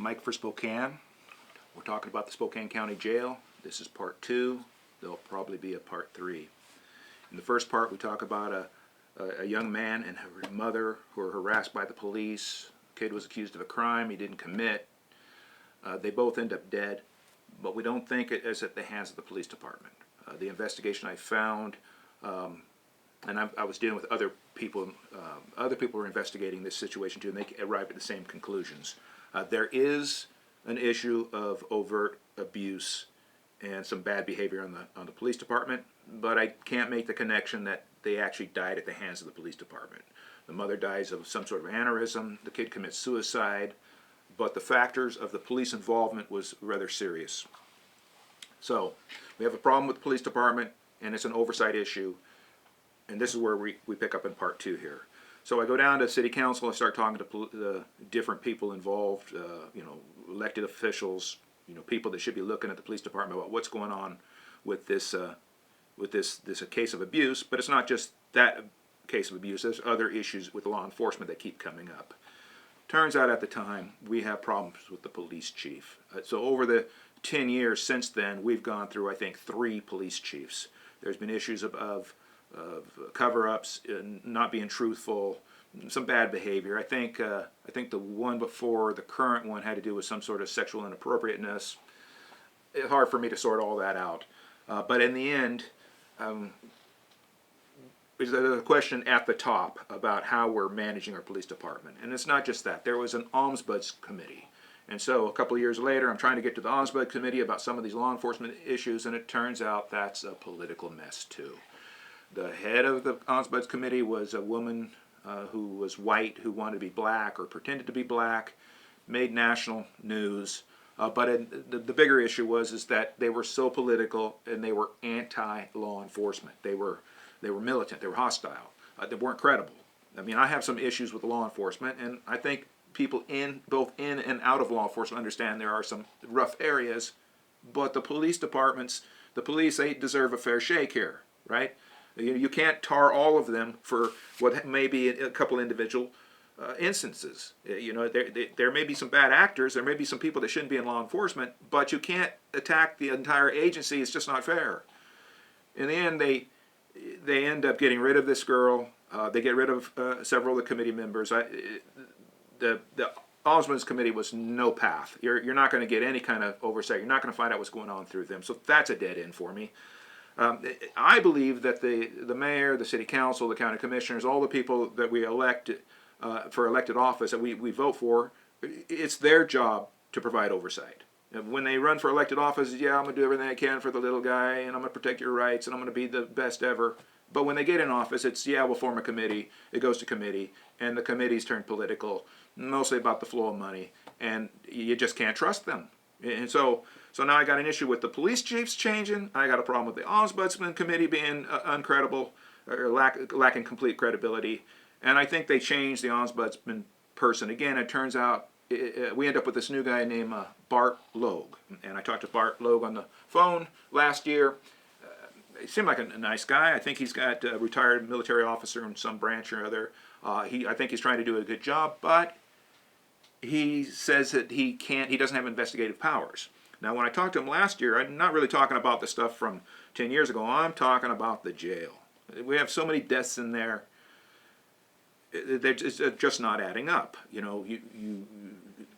Mike for Spokane. We're talking about the Spokane County Jail. This is part 2. There'll probably be a part 3. In the first part, we talk about a young man and his mother who were harassed by the police. The kid was accused of a crime he didn't commit. They both end up dead, but we don't think it is at the hands of the police department. The investigation I found, and I was dealing with other people were investigating this situation too, and they arrived at the same conclusions. There is an issue of overt abuse and some bad behavior on the police department, but I can't make the connection that they actually died at the hands of the police department. The mother dies of some sort of aneurysm, the kid commits suicide, but the factors of the police involvement was rather serious. So we have a problem with the police department, and it's an oversight issue, and this is where we pick up in part 2 here. So I go down to city council, I start talking to the different people involved, elected officials, people that should be looking at the police department about what's going on with this case of abuse. But it's not just that case of abuse. There's other issues with law enforcement that keep coming up. Turns out at the time we have problems with the police chief. So over the 10 years since then, we've gone through, I think, 3 police chiefs. There's been issues of cover-ups, not being truthful, some bad behavior. I think the one before the current one had to do with some sort of sexual inappropriateness. It's hard for me to sort all that out. But in the end, there's a question at the top about how we're managing our police department. And it's not just that. There was an ombuds committee. And so a couple of years later, I'm trying to get to the ombuds committee about some of these law enforcement issues, and it turns out that's a political mess too. The head of the ombuds committee was a woman who was white, who wanted to be black or pretended to be black, made national news. But the bigger issue is that they were so political and they were anti-law enforcement. They were militant. They were hostile. They weren't credible. I mean, I have some issues with law enforcement, and I think people both in and out of law enforcement understand there are some rough areas. But the police departments, the police, they deserve a fair shake here, right? You can't tar all of them for what may be a couple individual instances. There may be some bad actors, there may be some people that shouldn't be in law enforcement, but you can't attack the entire agency. It's just not fair. In the end, they end up getting rid of this girl. They get rid of several of the committee members. The Ombudsman's Committee was no path. You're not going to get any kind of oversight. You're not going to find out what's going on through them. So that's a dead end for me. I believe that the mayor, the city council, the county commissioners, all the people that we elect for elected office that we vote for, it's their job to provide oversight. When they run for elected office, yeah, I'm going to do everything I can for the little guy, and I'm going to protect your rights, and I'm going to be the best ever. But when they get in office, it's, yeah, we'll form a committee, it goes to committee, and the committees turn political, mostly about the flow of money, and you just can't trust them. And so now I got an issue with the police chiefs changing. I got a problem with the Ombudsman Committee being uncredible or lacking complete credibility. And I think they changed the Ombudsman person. Again, it turns out we end up with this new guy named Bart Logue. And I talked to Bart Logue on the phone last year. He seemed like a nice guy. I think he's got a retired military officer in some branch or other. I think he's trying to do a good job, but he says that he doesn't have investigative powers. Now, when I talked to him last year, I'm not really talking about the stuff from 10 years ago. I'm talking about the jail. We have so many deaths in there. It's just not adding up.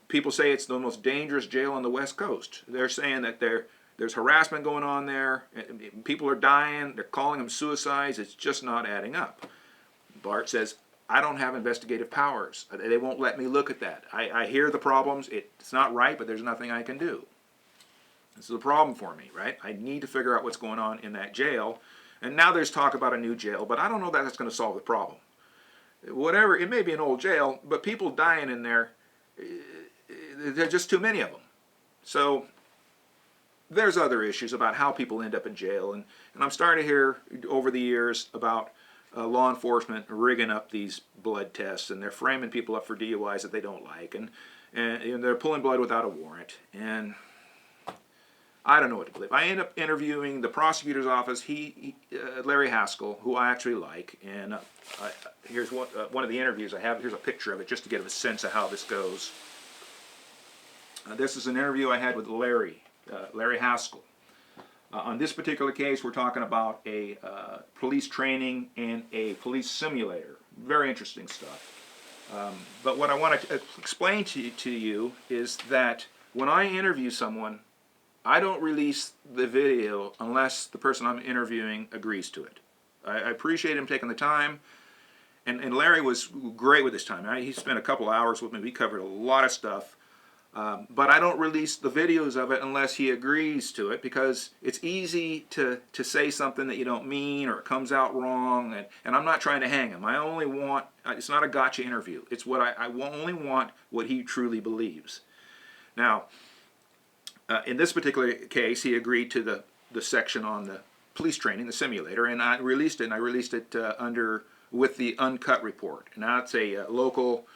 People say it's the most dangerous jail on the West Coast. They're saying that there's harassment going on there. People are dying. They're calling them suicides. It's just not adding up. Bart says, I don't have investigative powers. They won't let me look at that. I hear the problems. It's not right, but there's nothing I can do. This is a problem for me, right? I need to figure out what's going on in that jail. And now there's talk about a new jail, but I don't know that that's going to solve the problem. Whatever, it may be an old jail, but people dying in there, there are just too many of them. So there's other issues about how people end up in jail. And I'm starting to hear over the years about law enforcement rigging up these blood tests, and they're framing people up for DUIs that they don't like, and they're pulling blood without a warrant. And I don't know what to believe. I end up interviewing the prosecutor's office, Larry Haskell, who I actually like, and here's one of the interviews I have. Here's a picture of it just to get a sense of how this goes. This is an interview I had with Larry Haskell. On this particular case, we're talking about a police training and a police simulator. Very interesting stuff. But what I want to explain to you is that when I interview someone, I don't release the video unless the person I'm interviewing agrees to it. I appreciate him taking the time, and Larry was great with his time. He spent a couple hours with me. We covered a lot of stuff. But I don't release the videos of it unless he agrees to it, because it's easy to say something that you don't mean, or it comes out wrong, and I'm not trying to hang him. I only want, it's not a gotcha interview. It's what I only want what he truly believes. Now, in this particular case, he agreed to the section on the police training, the simulator, and I released it, under with the uncut report. Now it's a local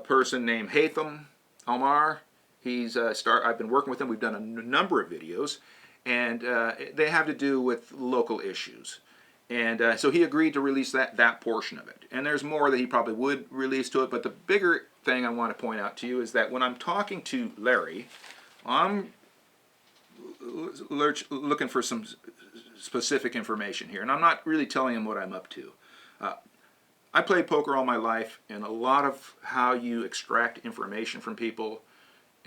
person named Hatham Almar. I've been working with him. We've done a number of videos, and they have to do with local issues. And so he agreed to release that portion of it. And there's more that he probably would release to it, but the bigger thing I want to point out to you is that when I'm talking to Larry, I'm looking for some specific information here, and I'm not really telling him what I'm up to. I played poker all my life, and a lot of how you extract information from people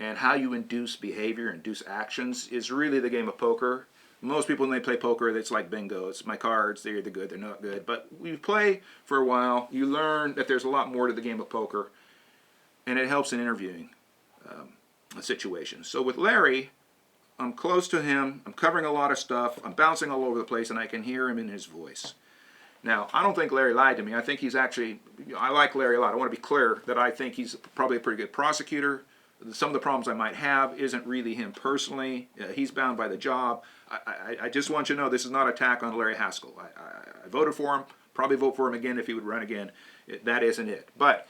and how you induce behavior, induce actions, is really the game of poker. Most people, when they play poker, it's like bingo. It's my cards, they're either good, they're not good. But when you play for a while, you learn that there's a lot more to the game of poker, and it helps in interviewing situations. So with Larry, I'm close to him, I'm covering a lot of stuff, I'm bouncing all over the place, and I can hear him in his voice. Now, I don't think Larry lied to me. I think he's actually, I like Larry a lot. I want to be clear that I think he's probably a pretty good prosecutor. Some of the problems I might have isn't really him personally. He's bound by the job. I just want you to know this is not an attack on Larry Haskell. I voted for him, probably vote for him again if he would run again. That isn't it. But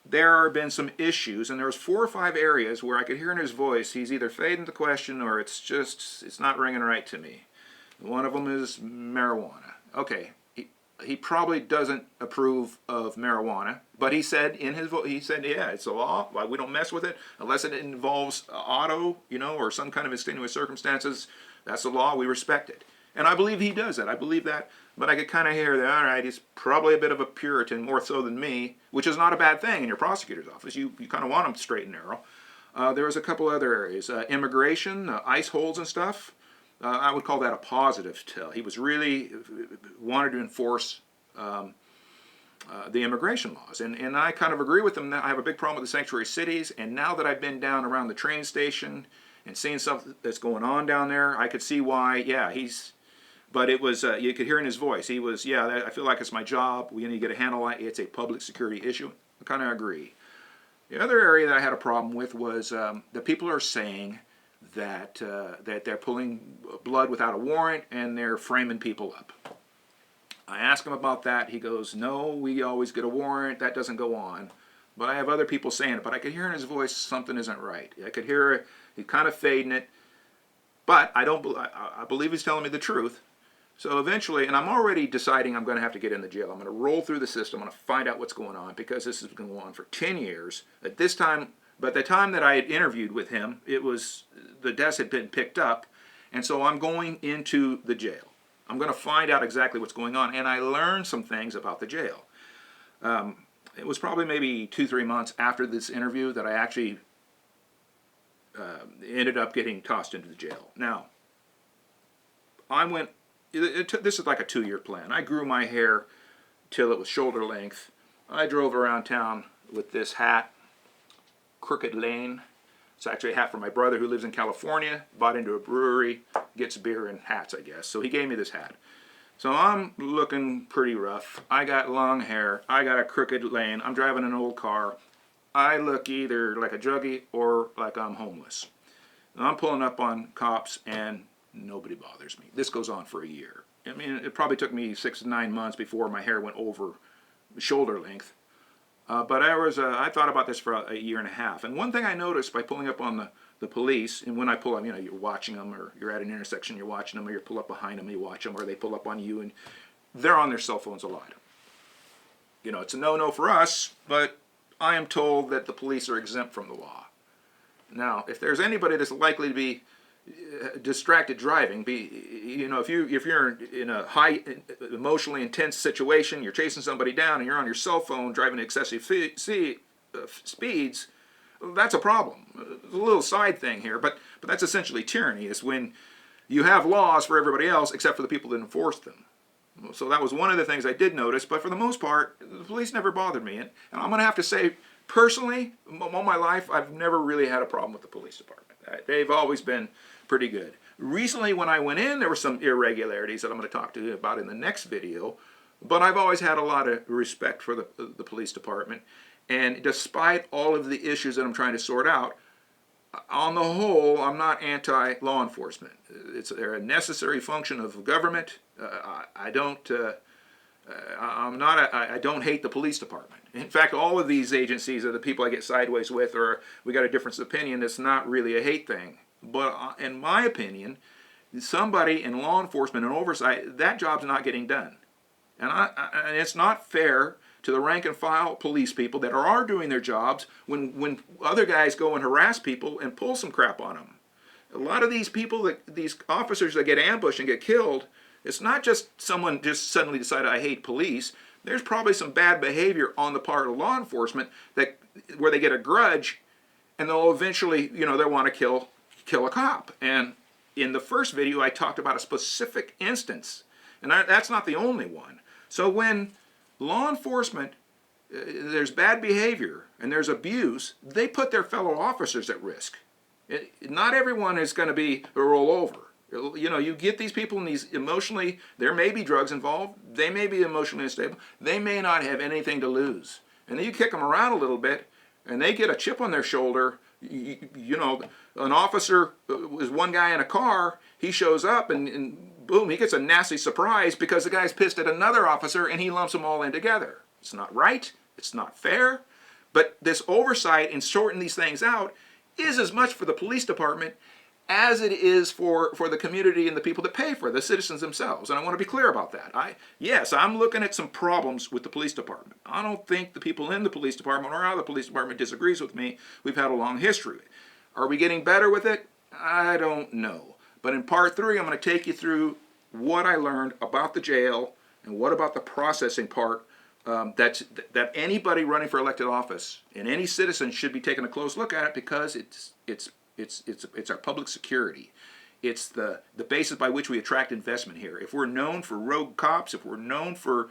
there have been some issues, and there was 4 or 5 areas where I could hear in his voice he's either fading the question or it's not ringing right to me. One of them is marijuana. Okay. He probably doesn't approve of marijuana, but he said in his vote, yeah, it's a law. Why we don't mess with it unless it involves auto, or some kind of extenuating circumstances. That's the law. We respect it, and I believe he does that. I believe that, but I could kind of hear that. All right, he's probably a bit of a Puritan, more so than me, which is not a bad thing in your prosecutor's office. You kind of want him straight and narrow. There was a couple other areas, immigration, ice holds and stuff. I would call that a positive tell. He was really wanted to enforce the immigration laws. And I kind of agree with him. I have a big problem with the sanctuary cities, and now that I've been down around the train station and seeing stuff that's going on down there, I could see why, yeah, but it was, you could hear in his voice, he was, yeah, I feel like it's my job, we need to get a handle on it, it's a public security issue. I kind of agree. The other area that I had a problem with was the people are saying that they're pulling blood without a warrant and they're framing people up. I asked him about that. He goes, no, we always get a warrant. That doesn't go on. But I have other people saying it. But I could hear in his voice something isn't right. I could hear he kind of fading it. But I believe he's telling me the truth. So eventually, and I'm already deciding I'm going to have to get in the jail. I'm going to roll through the system. I'm going to find out what's going on, because this has been going on for 10 years. At this time, but the time that I had interviewed with him, the desk had been picked up, and so I'm going into the jail. I'm going to find out exactly what's going on, and I learned some things about the jail. It was probably maybe 2-3 months after this interview that I actually ended up getting tossed into the jail. Now, this is like a 2-year plan. I grew my hair till it was shoulder length. I drove around town with this hat, Crooked Lane. It's actually a hat for my brother who lives in California, bought into a brewery, gets beer and hats, I guess. So he gave me this hat. So I'm looking pretty rough. I got long hair. I got a crooked lane. I'm driving an old car. I look either like a druggie or like I'm homeless. And I'm pulling up on cops and nobody bothers me. This goes on for a year. I mean, it probably took me 6 to 9 months before my hair went over shoulder length. But I thought about this for a year and a half. And one thing I noticed by pulling up on the police, and when I pull up, you're watching them, or you're at an intersection, you're watching them, or you pull up behind them, you watch them, or they pull up on you, and they're on their cell phones a lot. It's a no-no for us, but I am told that the police are exempt from the law. Now, if there's anybody that's likely to be distracted driving, if you're in a high emotionally intense situation, you're chasing somebody down and you're on your cell phone driving at excessive speeds, that's a problem. It's a little side thing here, but that's essentially tyranny. Is when you have laws for everybody else except for the people that enforce them. So that was one of the things I did notice, but for the most part, the police never bothered me. And I'm going to have to say, personally, all my life, I've never really had a problem with the police department. They've always been pretty good. Recently, when I went in, there were some irregularities that I'm going to talk to you about in the next video, but I've always had a lot of respect for the police department. And despite all of the issues that I'm trying to sort out, on the whole, I'm not anti-law enforcement. They're a necessary function of government. I don't hate the police department. In fact, all of these agencies are the people I get sideways with, or we got a difference of opinion. It's not really a hate thing. But in my opinion, somebody in law enforcement and oversight, that job's not getting done. And it's not fair to the rank and file police people that are doing their jobs when other guys go and harass people and pull some crap on them. A lot of these people, these officers that get ambushed and get killed, it's not just someone just suddenly decided I hate police. There's probably some bad behavior on the part of law enforcement where they get a grudge and they'll eventually, they'll want to kill a cop. And in the first video I talked about a specific instance, and that's not the only one. So when law enforcement, there's bad behavior and there's abuse, they put their fellow officers at risk. Not everyone is going to be a rollover. You get these people in these emotionally, there may be drugs involved, they may be emotionally unstable, they may not have anything to lose. And then you kick them around a little bit and they get a chip on their shoulder. An officer was one guy in a car, he shows up and boom, he gets a nasty surprise because the guy's pissed at another officer and he lumps them all in together. It's not right, it's not fair, but this oversight and sorting these things out is as much for the police department as it is for the community and the people that pay for it, the citizens themselves. And I want to be clear about that. Yes, I'm looking at some problems with the police department. I don't think the people in the police department or how the police department disagrees with me. We've had a long history. Are we getting better with it? I don't know. But in part 3, I'm going to take you through what I learned about the jail and what about the processing part that anybody running for elected office and any citizen should be taking a close look at it, because it's our public security. It's the basis by which we attract investment here. If we're known for rogue cops, if we're known for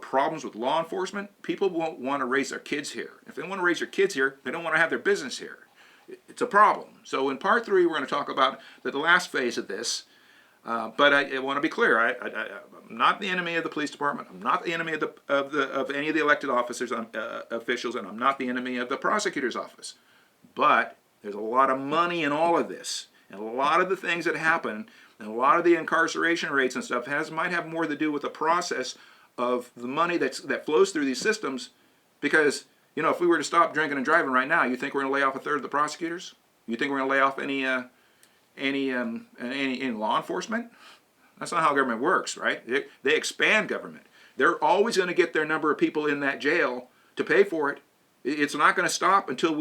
problems with law enforcement, people won't want to raise their kids here. If they want to raise their kids here, they don't want to have their business here. It's a problem. So in part 3, we're going to talk about the last phase of this. But I want to be clear. I'm not the enemy of the police department. I'm not the enemy of any of the elected officers, officials, and I'm not the enemy of the prosecutor's office. But there's a lot of money in all of this, and a lot of the things that happen, and a lot of the incarceration rates and stuff might have more to do with the process of the money that flows through these systems. Because if we were to stop drinking and driving right now, you think we're going to lay off a third of the prosecutors? You think we're going to lay off any law enforcement? That's not how government works, right? They expand government. They're always going to get their number of people in that jail to pay for it. It's not going to stop until we